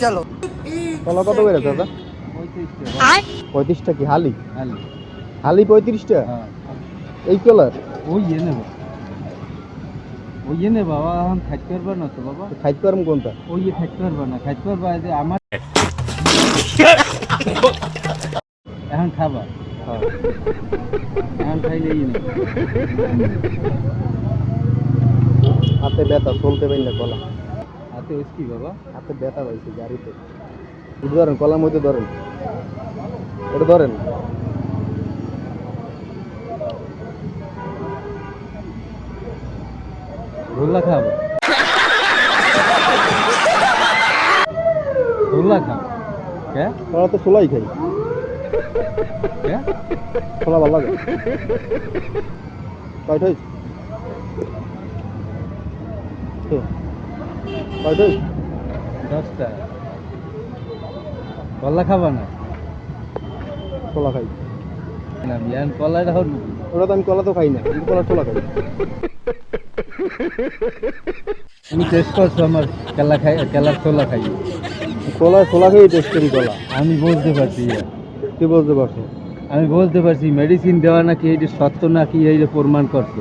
চলো। কলা কত করে দাদা? 35 টাকা কি হালি? হালি 35 টাকা? এই কলার ওই এনে বাবা এখন খাইতে পারবা না তো বাবা। খাইতে পারম কোনটা? ওই খাইতে পারবা না, খাইতে পারবা যে আমার এখন খাবা। এখন খাইলে হাতে ব্যথা, চলতে পারি না কলা। হাতে হচ্ছে কি বাবা? হাতে ব্যথা পাইছে গাড়িতে। এটা ধরেন, কলার মধ্যে ধরেন, এটা ধরেন। রোল্লা খাবো, রোল্লা খাও কে? কলা তো ছোলাই খাই, কে ছোলা ভালো লাগে। কয়টা হয়েছে? কয়টা হয়েছে? 10টা। কলা খাবা না? ছোলা খাই না বিয়ান কলাটা হল ওটা তো আমি কলা তো খাই না, কিন্তু কলা ছোলা খাই। তুমি টেস্ট করছো আমার কেলা খাই, কেলার ছোলা খাই। কলা ছোলা খেয়ে টেস্ট করি কলা। আমি বলতে পারছি, কি বলতে পারছো? আমি বলতে পারছি মেডিসিন দেওয়া নাকি এই যে সত্য নাকি এই যে প্রমাণ করছে।